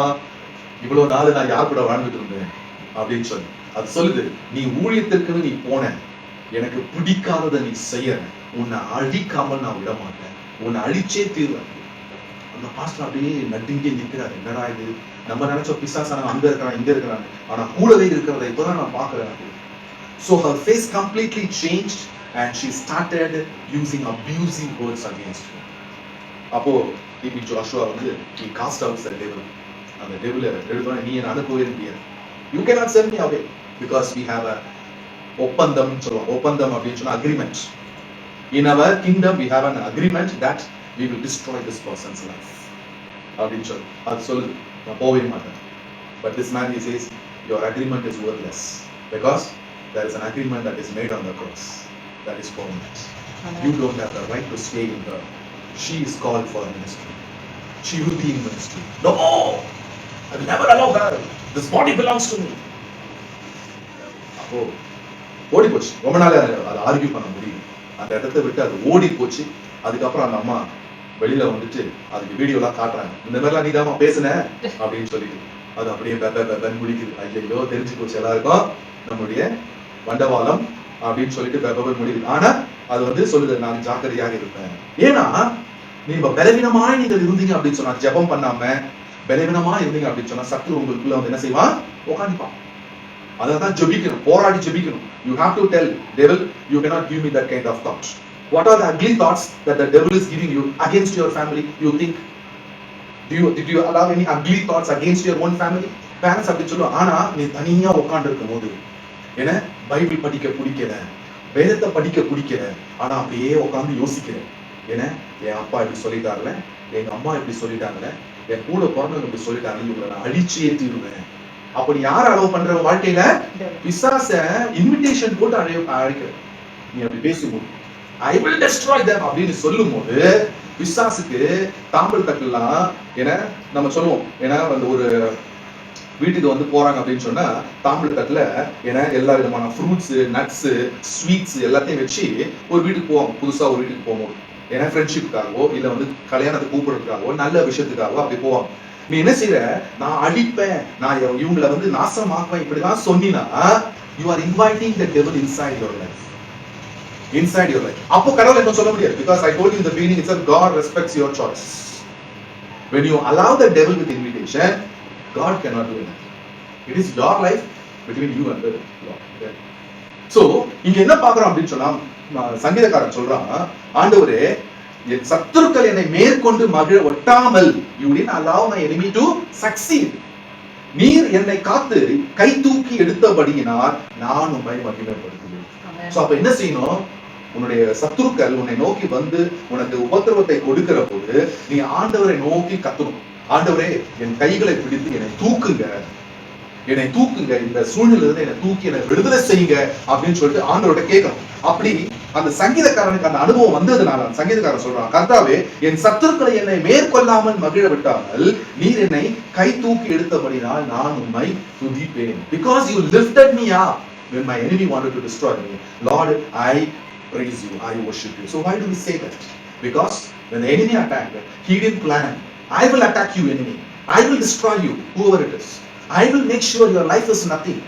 இவ்வளவு நாள் நான் யார் கூட வாழ்ந்துட்டு இருந்தேன் அப்படின்னு சொல்லி. அது சொல்லுது, நீ ஊழியத்திற்குன்னு நீ போன, எனக்கு பிடிக்காததை நீ செய்ய, உன்னை அழிக்காமல் நான் விட மாட்டேன், உன்னை அழிச்சே தீர்வேன். அந்த பாஸ்டர் அப்படியே நடுங்கி நிற்கிறாரு. என்னடா இது, நம்ம நினைச்ச பிசாசான அங்க இருக்கிறான் இங்க இருக்கிறான், ஆனா கூடவே இருக்கிறத இப்பதான் நான் பாக்குறேன். So her face completely changed and she started using abusive words against him. அப்போ டிபி ஜோஷுவா வந்து he cast out the devil. அந்த devil எடுத்தோட, நீ என்ன அனுப்பவே முடியாது, you cannot send me away. because we have a ஒப்பந்தம் சொல்லுவோம். ஒப்பந்தம் அப்படின்னு சொன்னா agreement. In our kingdom we have an agreement that we will destroy this person's life அப்படின்னு சொல்லு. அது சொல்லுது, நான் போகவே மாட்டேன். But this man, he says, your agreement is worthless because there is an agreement that is made on the cross that is permanent. You don't have the right to stay in her. She is called for ministry. She will be in ministry. No, I will never allow her. This body belongs to me. அப்போ ஓடி போச்சு. ரொம்ப நாள் அதை argue பண்ண முடியும். அந்த இடத்தை விட்டு அது ஓடி போச்சு. அதுக்கப்புறம் அந்த அம்மா வெளியில வந்துட்டு அதுக்கு வீடியோலாம் காட்டுறாங்க. இந்த மாதிரிலாம் நீ தான் பேசுன அப்படின்னு சொல்லிட்டு அது அப்படியே பெபன் முடிக்குது. ஐயோ தெரிஞ்சு போச்சு எல்லாருக்கும் நம்முடைய வண்டவாளம் அப்படின்னு சொல்லிட்டு பெபன் முடிக்குது. ஆனா அது வந்து சொல்லுது, நான் ஜாக்கிரதையாக இருப்பேன். ஏன்னா நீங்க பலவீனமாய் நீங்கள் இருந்தீங்க அப்படின்னு சொன்னா, ஜெபம் பண்ணாம பலவீனமா இருந்தீங்க அப்படின்னு சொன்னா சத்துரு உங்களுக்குள்ள வந்து என்ன செய்வான்? உட்காந்துப்பான். அதான் ஜெபிக்கணும், போராடி ஜெபிக்கணும். You have to tell devil, you cannot give me that kind of thoughts. What are the ugly thoughts that the devil is giving you against your family? You think, did you allow any ugly thoughts against your own family? Parents அப்படி சொல்லுவாங்க. ஆனா நீ தனியா உட்கார்ந்து இருக்கும் போது என்ன Bible படிக்க பிடிக்கல, வேதத்தை படிக்க பிடிக்கல, ஆனா அப்படியே உட்கார்ந்து யோசிக்கிறேன். ஏன்னா என் அப்பா இப்படி சொல்லிட்டாங்கல்ல, எங்க அம்மா இப்படி சொல்லிட்டாங்கல்ல, என் கூட பிறந்தவங்க இப்படி சொல்லிட்டாங்க, இவங்களை நான் அழிச்சியே தீருவேன். அப்படி யார் அலோவ் பண்ற வாழ்க்கையில? பிசாச இன்விடேஷன் போட்டு அழைக்கிற. நீ அப்படி பேசும்போது I will destroy them அப்படின்னு சொல்லும் போது பிசாசுக்கு தாம்பல் தட்டுலாம். ஏன்னா நம்ம சொல்லுவோம், ஏன்னா வந்து ஒரு வீட்டுக்கு வந்து போறாங்க அப்படின்னு சொன்னா தாம்பல் தட்டுல ஏன்னா எல்லா விதமான ஃப்ரூட்ஸ், நட்ஸ், ஸ்வீட்ஸ் எல்லாத்தையும் வச்சு ஒரு வீட்டுக்கு போவாங்க. புதுசா ஒரு வீட்டுக்கு போகும்போது ஏன்னா ஃப்ரெண்ட்ஷிப்புக்காகவோ இல்ல வந்து கல்யாணத்துக்கு கூப்பிடுறதுக்காகவோ நல்ல விஷயத்துக்காகவோ அப்படி போவாங்க. நீ என்ன செய்யற? நான் அடிப்பேன், நான் இவங்களை வந்து நாசமாக்குவேன் இப்படிதான் சொன்னீங்கன்னா you are inviting the devil inside your life. Inside your life. அப்போ கடவுள் என்ன சொல்ல முடியாது. Because I told you in the beginning itself, God respects your choice. When you allow the devil with invitation, God cannot do anything. It is your life between you and the Lord. So இங்க என்ன பார்க்கறோம் அப்படின்னு சொன்னா, சங்கீதக்காரன் சொல்றான், ஆண்டவரே என் சத்துருக்கள் என்னை மேற்கொண்டு மகிழ ஒட்டாமல், you didn't allow my enemy to succeed. நீர் என்னை காத்து கை தூக்கி எடுத்தபடியினால் நான் உம்மை மகிமைப்படுத்துவேன். சோ அப்ப என்ன செய்யணும்? உன்னுடைய சத்துருக்கள் உன்னை நோக்கி வந்து உனக்கு உபத்திரவத்தை கொடுக்கிற போது நீ ஆண்டவரை நோக்கி கத்தணும். ஆண்டவரே என் கைகளை பிடித்து என்னை தூக்குங்க, என்னை தூக்குங்க, இந்த சூழ்நிலை இருந்து என்னை தூக்கி என்னை விடுதலை செய்யுங்க அப்படின்னு சொல்லிட்டு ஆண்டவரோட கேட்கணும். அப்படி அந்த சங்கீதக்காரனுக்கு அந்த அனுபவம் வந்ததுனால சங்கீதக்காரன் சொல்றான், கர்த்தாவே என் சத்துருக்களை என்னை மேற்கொள்ளாமல் மகிழ விட்டாமல் நீர் என்னை கை தூக்கி எடுத்தபடினால் நான் உம்மை துதிப்பேன். Because you lifted me up when my enemy wanted to destroy me, Lord, I praise you, I worship you. So why do we say that? Because when the enemy attacked, he didn't plan, I will attack you enemy, I will destroy you, whoever it is, I will make sure your life is nothing.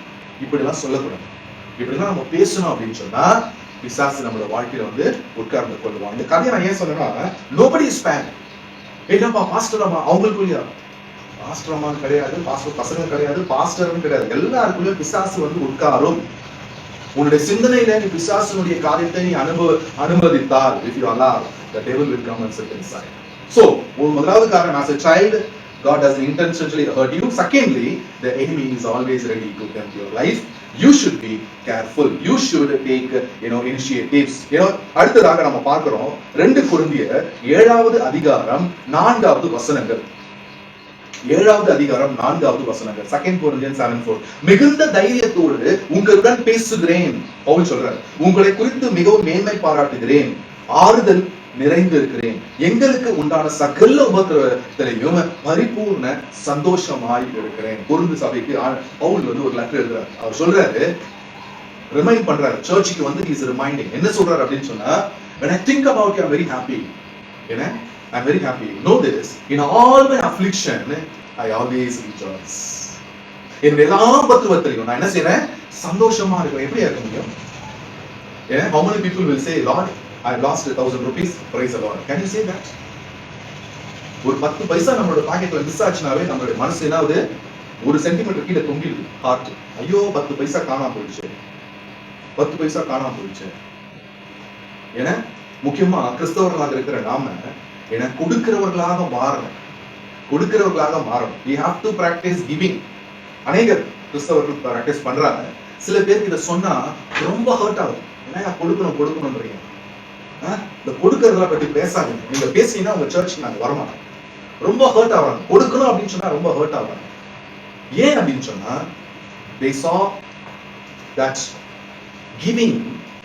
இப்படிலாம் சொல்லக்கூடாது. இப்படிலாம் நம்ம பேசணும் அப்படின்னு சொன்னா பிசாசு நம்மளோட வாழ்க்கையில வந்து உட்கார்ந்து கொள்ளுவாங்க. இந்த கதையை நான் ஏன் சொன்னா, nobody is spared. என்னப்பா பாஸ்டர் அம்மா அவங்களுக்குள்ளயா? பாஸ்டர் அம்மா கிடையாது, பாஸ்டர் பசங்க கிடையாது, பாஸ்டரும் கிடையாது, எல்லாருக்குள்ளயும் பிசாசு வந்து உட்காரும். உன்னுடைய சிந்தனையில நீ பிசாசுனுடைய காரியத்தை நீ அனுமதித்தால், if you allow, the devil will come and sit inside. So முதலாவது காரணம், as a child God doesn't intentionally hurt you. Secondly, the enemy is always ready to tempt your life. You should be careful. You should take initiatives. அடுத்ததாக நம்ம பார்க்கிறோம் 2 கொரிந்தியர் 7வது அதிகாரம் 4வது வசனங்கள். 7வது அதிகாரம் 4வது வசனங்கள். 2 Corinthians 7:4. மிகுந்த தைரியத்தோடு உங்களுடன் பேசுகிறேன். பவுல் சொல்றார், உங்களை குறித்து மிகவும் மேன்மை பாராட்டுகிறேன், ஆறுதல் நிறைந்து இருக்கிறேன், எங்களுக்கு உண்டான சகல உபத்திரவத்திலையும் பரிபூர்ண சந்தோஷமாய் இருக்கிறேன். கொரிந்து சபைக்கு பவுல் வந்து ஒரு லெட்டர் எழுதுறாரு. அவர் சொல்றாரு, ரிமைண்ட் பண்றாரு சர்ச்சுக்கு வந்து, he is reminding. என்ன சொல்றாரு அப்படின்னு சொன்னா, when I think about you, I'm very happy. I'm very happy. Know this, in all my affliction I always rejoice. என்னுடைய எல்லா உபத்திரவத்திலையும் நான் என்ன செய்றேன்? சந்தோஷமா இருக்கிறேன். எப்படி இருக்க முடியும்? How many people will say, Lord, I lost 1,000 rupees, praise the Lord. Can you say that? ஒரு 10 பைசா நம்மளோட பாக்கெட்ல மிஸ் ஆச்சுனாவே நம்மளுடைய மனசு என்னாவது? 1 சென்டிமீட்டர் கீழே தொங்கிடுது ஹார்ட். ஐயோ 10 பைசா காணாம போயிடுச்சு, 10 பைசா காணாம போயிடுச்சு. ஏன்னா முக்கியமா கிறிஸ்தவர்களாக இருக்கிற நாம கொடுக்கிறவர்களாக மாறணும். We have to practice giving. அநேகர் கிறிஸ்தவர்கள் பிராக்டிஸ் பண்றாங்க, சில பேருக்கு இதை சொன்னா ரொம்ப ஹர்ட் ஆகும். ஏன்னா கொடுக்கணும்ன்றீங்க. இந்த கொடுக்கறதெல்லாம் பத்தி பேசாதீங்க. நீங்க பேசினீங்கன்னா உங்க சர்ச்சுக்கு நாங்க வரமாட்டோம். ரொம்ப ஹர்ட் ஆகுறாங்க. கொடுக்கணும் அப்படின்னு சொன்னா ரொம்ப ஹர்ட் ஆகுறாங்க. ஏன் அப்படின்னு சொன்னா they saw that giving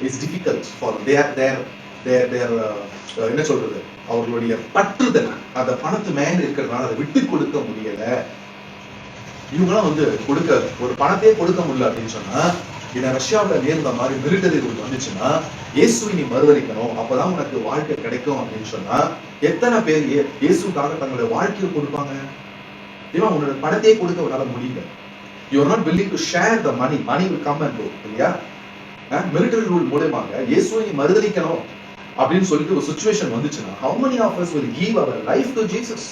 is difficult for their என்ன சொல்றது, அவர்களுடைய பற்றுதல் அந்த பணத்து மேல இருக்கிறதுனால அதை விட்டு கொடுக்க முடியல. இவங்களாம் கொடுக்க ஒரு பணத்தையே கொடுக்க முடியல அப்படின்னு சொன்னா, இந்த ரஷ்யாவில நேர்ந்த மாதிரி மிலிட்டரி ரூல் வந்துச்சுன்னா, இயேசுவை நீ மறுதலிக்கணும், அப்பதான் உனக்கு வாழ்க்கை கிடைக்கும் அப்படின்னு சொன்னா, எத்தனை பேர் இயேசுக்காக தங்களுடைய வாழ்க்கையை கொடுப்பாங்க? இவன் உன்னோட பணத்தையே கொடுக்க உன்னால முடியல. You are not willing to share the money. Money will come and go. இல்லையா? மிலிட்டரி ரூல் மூலமாக இயேசுவை நீ மறுதலிக்கணும் அப்படின்னு சொல்லிட்டு ஒரு சிச்சுவேஷன் வந்துச்சுன்னா, how many of us will give our life to Jesus?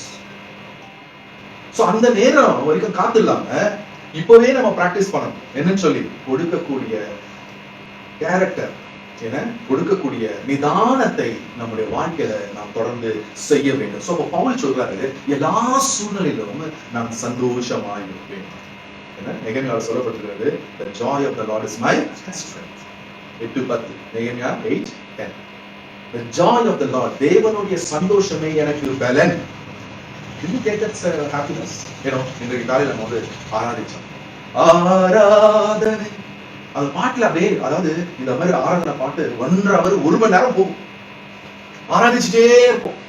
So அந்த நேரம் வரைக்கும் காத்து இல்லாம இப்பவே நம்ம பிராக்டிஸ் பண்ணணும். என்னன்னு சொல்லி கொடுக்கக்கூடிய கேரக்டர், கொடுக்கக்கூடிய நிதானத்தை நம்முடைய வாழ்க்கையில நாம் தொடர்ந்து செய்ய வேண்டும். சோ பவுல் சொல்றாரு, எல்லா சூழ்நிலையிலும் நான் சந்தோஷமாய் இருப்பேன். நெகேமியாவில் சொல்லப்பட்டிருக்கிறது, the joy of the Lord is my strength. 8:10 நெகேமியா 8:10. The joy of the Lord, தேவனுடைய சந்தோஷமே எனக்கு பலன். Did you get that happiness? இன்றைக்கு காலையில நம்ம ஆராதிச்சோம். ஆராதனை அந்த பாட்டுல அப்படியே, அதாவது இந்த மாதிரி ஆராதனை பாட்டு 1.5 hour 1 மணி நேரம் போகும். ஆராதிச்சுட்டே இருக்கும்.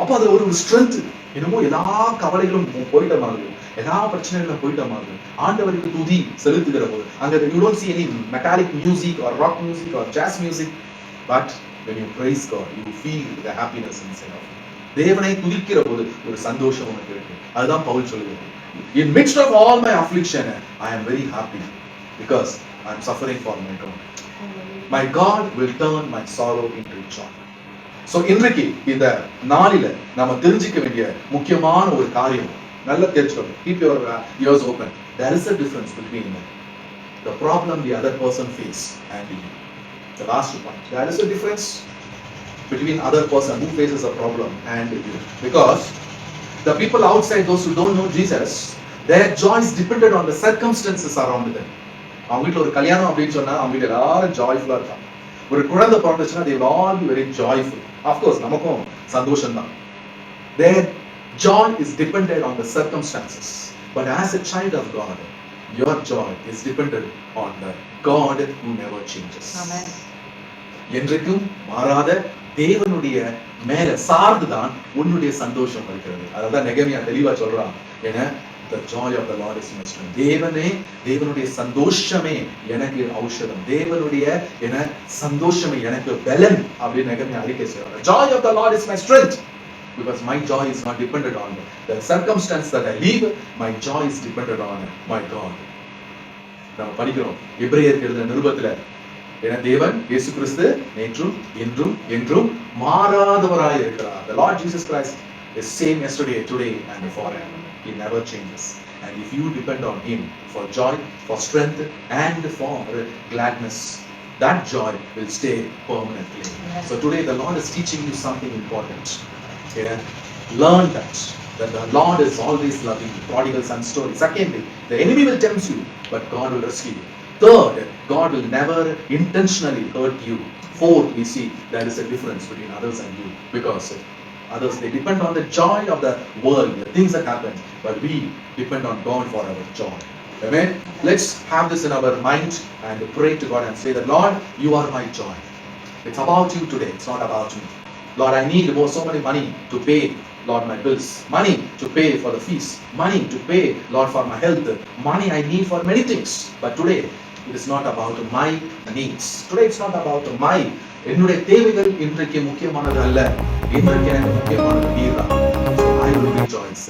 அப்ப அது ஒரு ஸ்ட்ரென்த். என்னமோ எல்லா கவலைகளும் போயிட்ட மாதிரி, எல்லா பிரச்சனைகளும் போயிட்ட மாதிரி ஆண்டவருக்கு துதி செலுத்துகிற போது அங்க you don't see any metallic music or rock music or jazz music, but when you praise God you feel the happiness inside of you. தேவனை துதிக்கிற போது ஒரு சந்தோஷம் உனக்கு இருக்கு. அதுதான் பவுல் சொல்லுகிறது. In midst of all my affliction I am very happy because I am suffering for my God. My God will turn my sorrow into joy. So இன்றைக்கு இந்த நாளில நாம தெரிஞ்சிக்க வேண்டிய முக்கியமான ஒரு காரியம், நல்லா தெரிஞ்சுக்கணும். Keep your ears open. There is a difference between the problem the other person face and you. The last point. There is a difference between other person who faces a problem and you. Because the people outside, those who don't know Jesus, their joy is dependent on the circumstances around them. அவங்க வீட்டுல ஒரு கல்யாணம் அப்படின்னு சொன்னா அவங்க வீட்டுல எல்லாரும் ஜாய்ஃபுல்லா இருக்காங்க. ஒரு குழந்தை பிறந்துச்சுன்னா they will all be very joyful. Of course நமக்கும் சந்தோஷம் தான். Their joy is dependent on the circumstances. But as a child of God, your joy is dependent on the God who never changes. Amen. என்றைக்கும் மாறாத தேவனுடைய மேல சார்ந்துதான் உன்னுடைய சந்தோஷம் இருக்கிறது. அதான் நெகேமியா தெளிவா சொல்றான். ஏன்னா the joy of the Lord is my strength. தேவனுடைய சந்தோஷமே எனக்கு ஔஷதம். தேவனுடைய சந்தோஷமே எனக்கு பலன் அப்படின்னு நெகேமியா அறிக்கை செய்றார். Joy of the Lord is my strength. Because my joy is not dependent on the circumstance that I live. My joy is dependent on my God. நம்ம படிக்கிறோம் எபிரேயருக்கு எழுதின நிருபத்துல, தேவன் இயேசு கிறிஸ்து நேற்றும் இன்றும் என்றும் மாறாதவராய் இருக்கிறார். The Lord Jesus Christ is same yesterday, today and forever. He never changes. And if you depend on Him for joy, for strength and for gladness, that joy will stay permanently. Yes. So today the Lord is teaching you something important. Learn that the Lord is always loving you. Prodigal son story. Secondly, the enemy will tempt you, but God will rescue you. Third, God will never intentionally hurt you. Fourth, we see there is a difference between others and you, because others, they depend on the joy of the world, the things that happen, but we depend on God for our joy. Amen. Let's have this in our mind and pray to God and say that, Lord, you are my joy. It's about you today. It's not about me. Lord, I need so many money to pay, Lord, my bills. Money to pay for the fees. Money to pay, Lord, for my health. Money I need for many things. But today, it is not about my needs. Today, it's not about my. என்னுடைய தேவைகள் இன்றைக்கு முக்கியமானது அல்ல. இன்றைக்கு எனக்கு முக்கியமானது நீர்தான். I will rejoice.